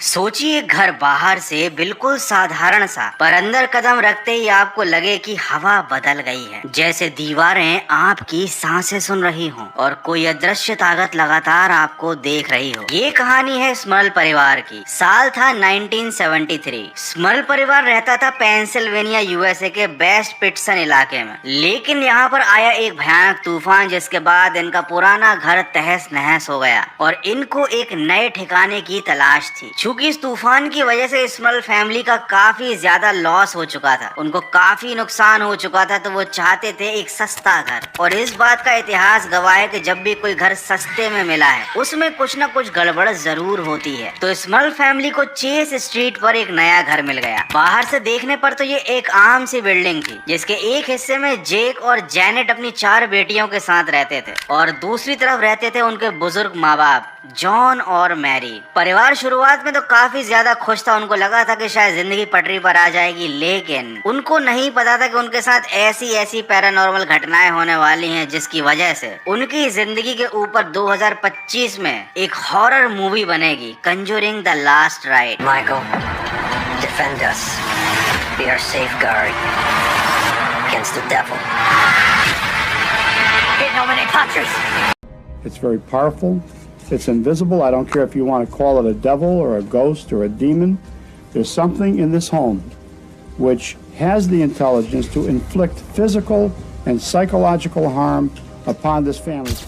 सोचिए घर बाहर से बिल्कुल साधारण सा, पर अंदर कदम रखते ही आपको लगे कि हवा बदल गई है। जैसे दीवारें आपकी सांसें सुन रही हों और कोई अदृश्य ताकत लगातार आपको देख रही हो। ये कहानी है स्मर्ल परिवार की। साल था 1973। स्मर्ल परिवार रहता था पेंसिल्वेनिया यूएसए के वेस्ट पिटसन इलाके में। लेकिन यहाँ पर आया एक भयानक तूफान, जिसके बाद इनका पुराना घर तहस नहस हो गया और इनको एक नए ठिकाने की तलाश थी। क्योंकि इस तूफान की वजह से स्मर्ल फैमिली का काफी ज्यादा लॉस हो चुका था, उनको काफी नुकसान हो चुका था, तो वो चाहते थे एक सस्ता घर। और इस बात का इतिहास गवाह है कि जब भी कोई घर सस्ते में मिला है उसमें कुछ न कुछ गड़बड़ जरूर होती है। तो स्मर्ल फैमिली को चेस स्ट्रीट पर एक नया घर मिल गया। बाहर से देखने पर तो ये एक आम सी बिल्डिंग थी, जिसके एक हिस्से में जेक और जैनेट अपनी 4 बेटियों के साथ रहते थे और दूसरी तरफ रहते थे उनके बुजुर्ग माँ बाप जॉन और मैरी। परिवार शुरुआत में तो काफी ज्यादा खुश था, उनको लगा था कि शायद जिंदगी पटरी पर आ जाएगी, लेकिन उनको नहीं पता था कि उनके साथ ऐसी पैरानॉर्मल घटनाएं होने वाली हैं, जिसकी वजह से उनकी जिंदगी के ऊपर 2025 में एक हॉरर मूवी बनेगी, Conjuring the last ride. Michael, defend us. Be our safeguard against the devil. In nomine Patris. It's very powerful. It's invisible. I don't care if you want to call it a devil or a ghost or a demon. There's something in this home which has the intelligence to inflict physical and psychological harm upon this family.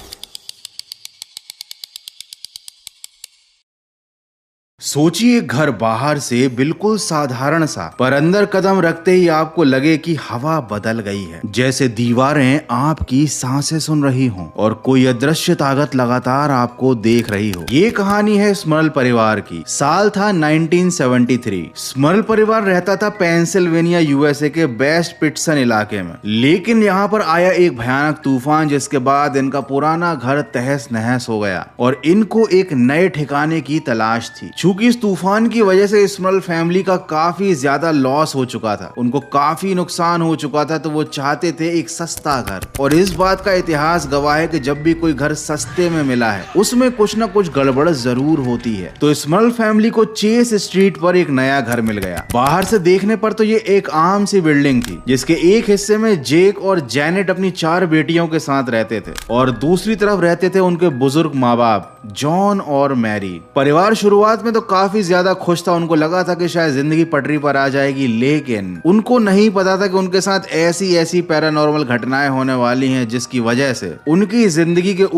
सोचिए घर बाहर से बिल्कुल साधारण सा, पर अंदर कदम रखते ही आपको लगे कि हवा बदल गई है। जैसे दीवारें आपकी सांसें सुन रही हों और कोई अदृश्य ताकत लगातार आपको देख रही हो। ये कहानी है स्मर्ल परिवार की। साल था 1973। स्मर्ल परिवार रहता था पेंसिल्वेनिया यूएसए के वेस्ट पिटसन इलाके में। लेकिन यहाँ पर आया एक भयानक तूफान, जिसके बाद इनका पुराना घर तहस नहस हो गया और इनको एक नए ठिकाने की तलाश थी। क्योंकि इस तूफान की वजह से स्मर्ल फैमिली का काफी ज्यादा लॉस हो चुका था, उनको काफी नुकसान हो चुका था, तो वो चाहते थे एक सस्ता घर। और इस बात का इतिहास गवाह है कि जब भी कोई घर सस्ते में मिला है उसमें कुछ न कुछ गड़बड़ जरूर होती है। तो स्मर्ल फैमिली को चेस स्ट्रीट पर एक नया घर मिल गया। बाहर से देखने पर तो ये एक आम सी बिल्डिंग थी, जिसके एक हिस्से में जेक और जैनेट अपनी 4 बेटियों के साथ रहते थे और दूसरी तरफ रहते थे उनके बुजुर्ग माँ बाप जॉन और मैरी। परिवार शुरुआत में तो काफी ज्यादा खुश था, उनको लगा था कि शायद जिंदगी पटरी पर आ जाएगी, लेकिन उनको नहीं पता था कि उनके साथ ऐसी पैरानॉर्मल घटनाएं होने वाली हैं, जिसकी वजह से उनकी जिंदगी के ऊपर